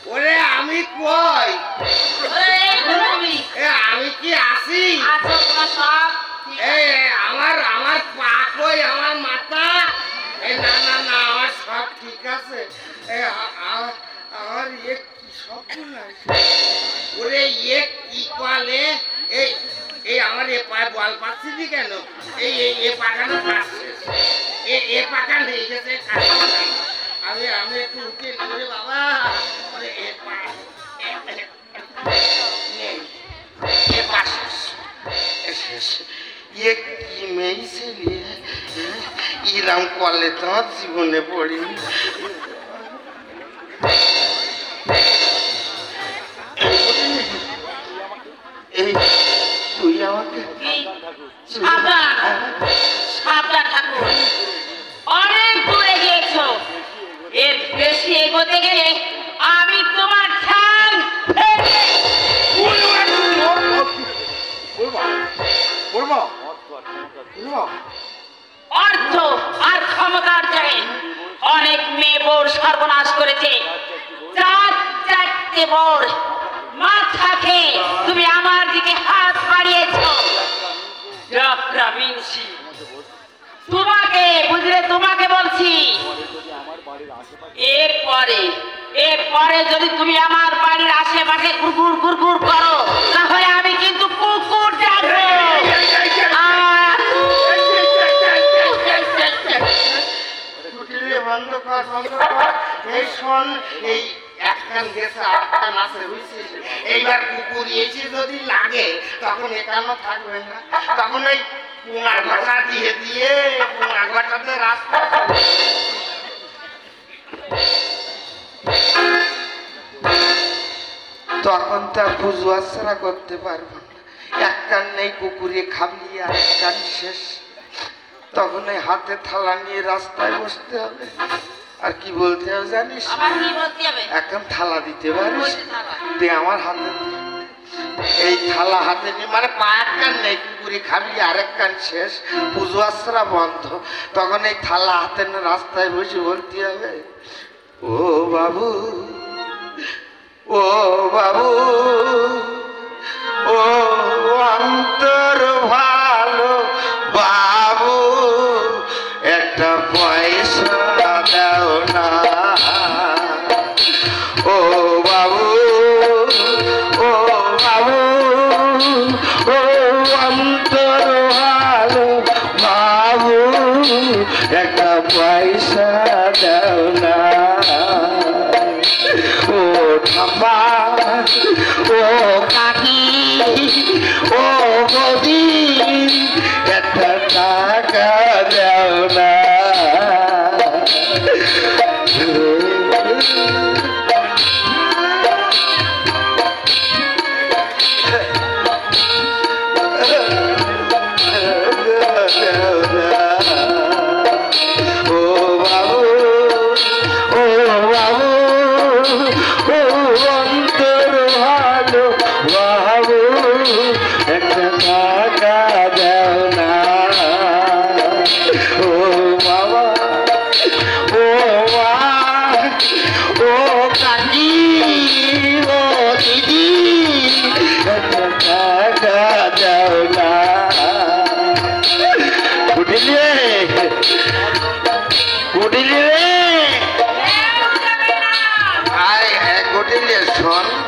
ওরে আমি কই আমি কি আসি আমার পা কই আমার মাথা না না না আমার সব ঠিক আছে আমার কি সব ওরে কি কলে এই আমার এ পায়ে বল পাচ্ছি দি কেন এই পাখানো এ পাখান হয়ে গেছে আমি একটু উঠে করে বাবা ये की मैं इसलिए इराम कॉले तो जीवने पड़ी তুই আমাকে সাবধান থাকো অনেক দূরে গিয়েছো এর বেশি এগোতে গেলে আমি তোমার ঠ্যাং অর্থ আর ক্ষমতার জন্য অনেক মেয়ে বোর সর্বনাশ করেছে চারটে বোর মাথা খেয়ে তুমি আমার দিকে হাত বাড়িয়েছ তোমাকে বুঝলে তোমাকে বলছি এরপরে যদি তুমি আমার বাড়ির আশেপাশে গুড়গুড় গুড়গুড় করো তাহলে আমি কিন্তু কুকুর ডাকবো বন্ধ কর এই শোন এই একখান গেছে আটখান আছে বুঝছিস এইবার কুকুর এসে যদি লাগে তখন এখানে থাকবে না তখন ওই পুঙা ঘটা দিয়ে দিয়ে পুঙা ঘটাতে রাস্তা তখন তার বুঝুয়াছাড়া করতে পারবো না এক কান নেই কুকুরে খাবলিয়ে আর এক কান শেষ তখন এই হাতে থালা নিয়ে রাস্তায় বসতে হবে আর কি বলতে হবে জানিস এখন থালা দিতে পারিস দে আমার হাতে এই থালা হাতে নিয়ে মানে পা এক কান নেই কুকুরে খাবলিয়ে আরেক কান শেষ বুঝুয়াছাড়া বন্ধ তখন এই থালা হাতে নিয়ে রাস্তায় বসে বলতে হবে ও বাবু ও বাবু ও অন্তর ভালো বাবু একটা পয়সা দাও না ও বাবু ও বাবু ও অন্তর ভালো বাবু একটা পয়সা দাও না ও ঠাম্মা ও কাকি ও বৌদি একটা টাকা দাও না শোন